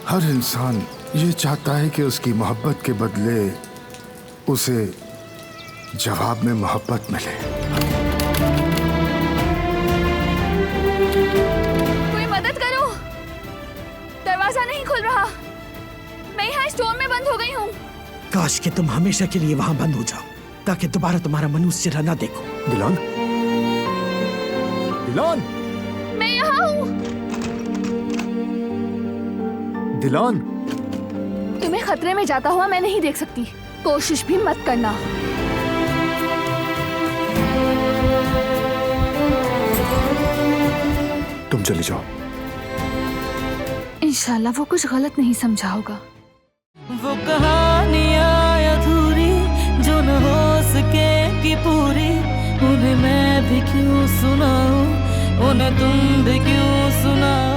हर इंसान ये चाहता है कि उसकी मोहब्बत के बदले उसे जवाब में मोहब्बत मिले। कोई मदद करो, दरवाजा नहीं खुल रहा। मैं यहाँ स्टोर में बंद हो गई हूँ। काश कि तुम हमेशा के लिए वहां बंद हो जाओ ताकि दोबारा तुम्हारा मन उस चेहरा ना देखो। दिलान, दिलान, मैं यहाँ हूँ। दिलान, तुम्हें खतरे में जाता हुआ मैं नहीं देख सकती, कोशिश भी मत करना। तुम चले जाओ। इंशाल्लाह वो कुछ गलत नहीं समझा होगा। वो कहानियाँ अधूरी जो न हो सके कि पूरी, उन्हें मैं भी क्यों सुनाऊं, उन्हें तुम भी क्यों सुनाओ।